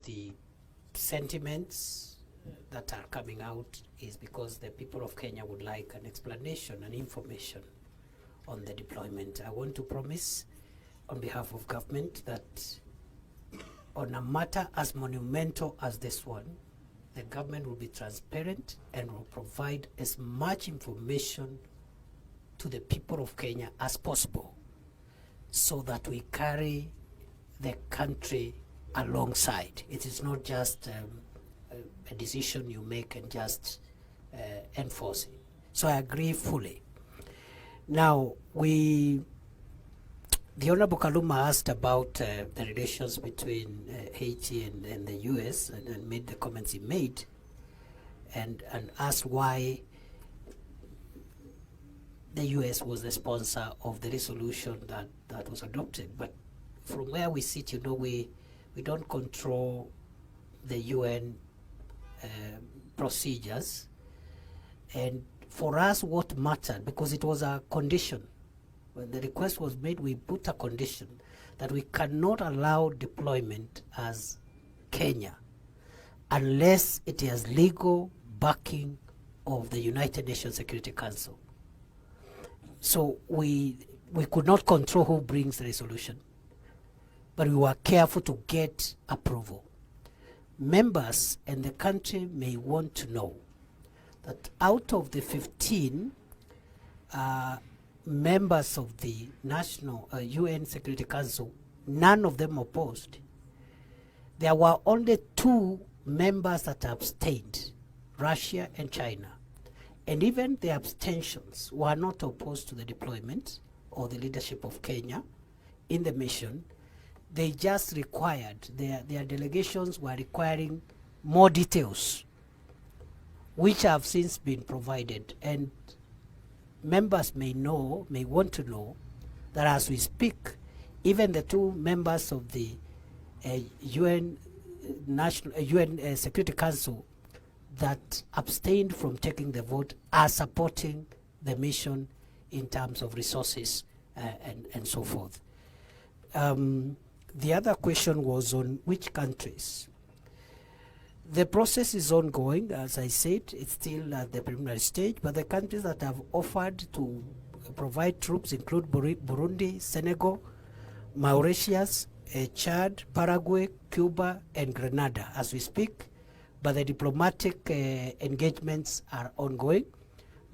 the sentiments that are coming out is because the people of Kenya would like an explanation and information on the deployment. I want to promise on behalf of government that on a matter as monumental as this one, the government will be transparent and will provide as much information to the people of Kenya as possible so that we carry the country alongside. It is not just a decision you make and just enforce it. So I agree fully. Now, the Honorable Kaluma asked about the relations between Haiti and the US and made the comments he made and asked why the US was the sponsor of the resolution that was adopted. But from where we sit, you know, we don't control the UN procedures. And for us, what mattered, because it was a condition, when the request was made, we put a condition that we cannot allow deployment as Kenya unless it has legal backing of the United Nations Security Council. So we could not control who brings the resolution, but we were careful to get approval. Members and the country may want to know that out of the 15 members of the National UN Security Council, none of them opposed. There were only 2 members that abstained, Russia and China. And even the abstentions were not opposed to the deployment or the leadership of Kenya in the mission. They just required, their delegations were requiring more details, which have since been provided. And members may want to know that as we speak, even the 2 members of the UN Security Council that abstained from taking the vote are supporting the mission in terms of resources and so forth. The other question was on which countries. The process is ongoing. As I said, it's still at the preliminary stage, but the countries that have offered to provide troops include Burundi, Senegal, Mauritius, Chad, Paraguay, Cuba, and Grenada as we speak. But the diplomatic engagements are ongoing.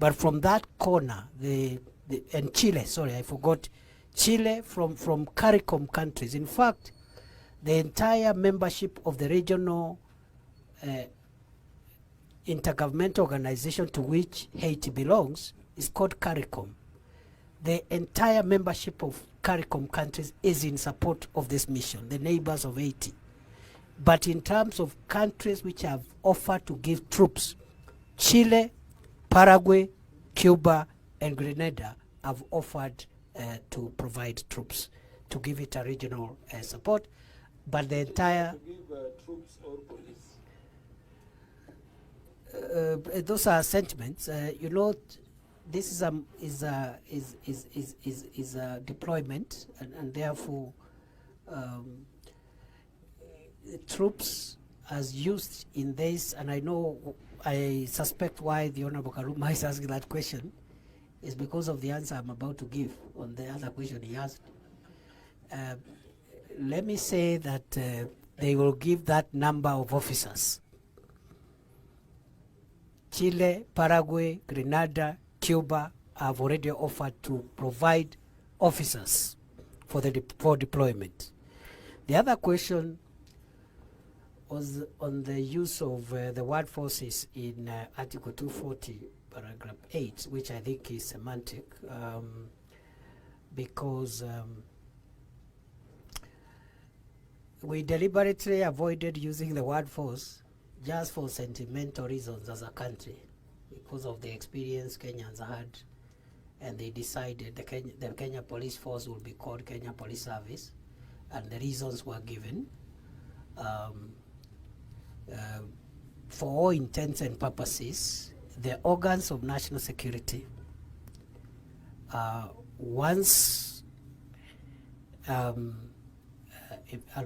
But from that corner, and Chile, sorry, I forgot, Chile from CARICOM countries. In fact, the entire membership of the regional intergovernmental organization to which Haiti belongs is called CARICOM. The entire membership of CARICOM countries is in support of this mission, the neighbors of Haiti. But in terms of countries which have offered to give troops, Chile, Paraguay, Cuba, and Grenada have offered to provide troops, to give it a regional support. But the entire... To give troops or police? Those are sentiments. You know, this is a deployment, and therefore troops as used in this, and I suspect why the Honorable Karuma is asking that question is because of the answer I'm about to give on the other question he asked. Let me say that they will give that number of officers. Chile, Paraguay, Grenada, Cuba have already offered to provide officers for deployment. The other question was on the use of the word forces in Article 240, paragraph 8, which I think is semantic, because we deliberately avoided using the word force just for sentimental reasons as a country, because of the experience Kenyans had, and they decided the Kenya Police Force would be called Kenya Police Service, and the reasons were given. For all intents and purposes, the organs of national security, once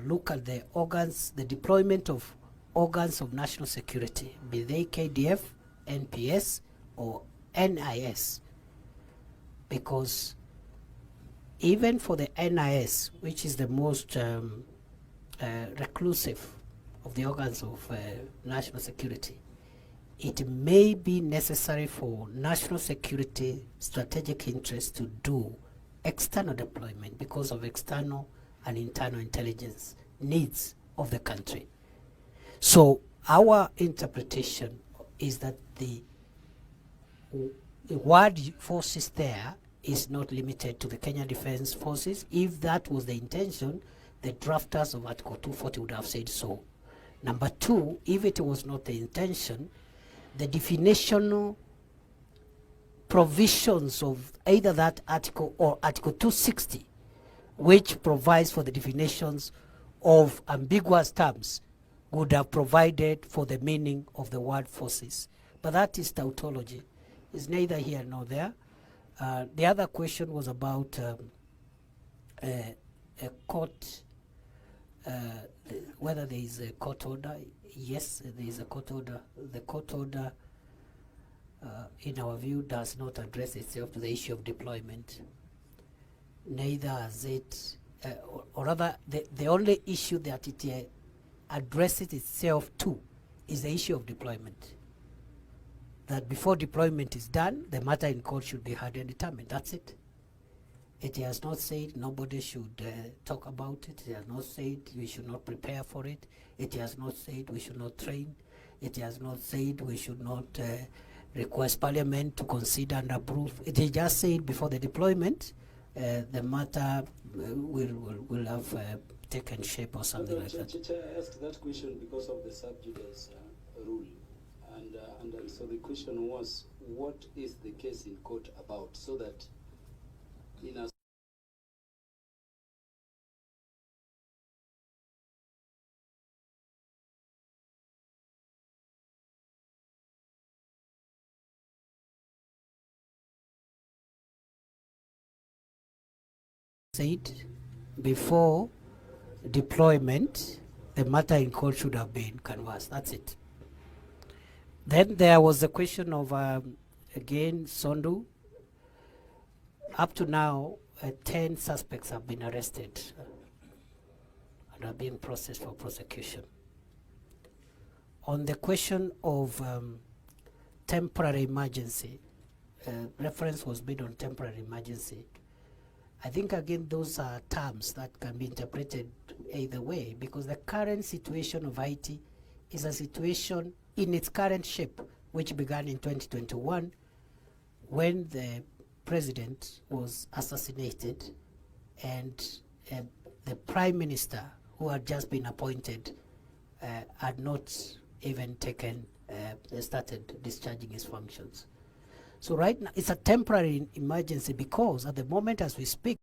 look at the organs, the deployment of organs of national security, be they KDF, NPS, or NIS, because even for the NIS, which is the most reclusive of the organs of national security, it may be necessary for national security strategic interests to do external deployment because of external and internal intelligence needs of the country. So our interpretation is that the word forces there is not limited to the Kenya Defence Forces. If that was the intention, the drafters of Article 240 would have said so. Number two, if it was not the intention, the definitional provisions of either that article or Article 260, which provides for the definitions of ambiguous terms, would have provided for the meaning of the word forces. But that is tautology. It's neither here nor there. The other question was about a court, whether there is a court order. Yes, there is a court order. The court order, in our view, does not address itself to the issue of deployment. Neither has it, or rather, the only issue that it addresses itself to is the issue of deployment. That before deployment is done, the matter in court should be heard and determined. That's it. It has not said nobody should talk about it. It has not said we should not prepare for it. It has not said we should not train. It has not said we should not request Parliament to consider and approve. It has just said before the deployment, the matter will have taken shape or something like that. I asked that question because of the sub judice rule. And so the question was, what is the case in court about, so that in a said before deployment, the matter in court should have been canvassed. That's it. Then there was the question of, again, Sondu. Up to now, 10 suspects have been arrested and are being processed for prosecution. On the question of temporary emergency, reference was made on temporary emergency. I think, again, those are terms that can be interpreted either way, because the current situation of Haiti is a situation in its current shape, which began in 2021 when the president was assassinated and the prime minister who had just been appointed had not even started discharging his functions. So right now it's a temporary emergency because at the moment as we speak,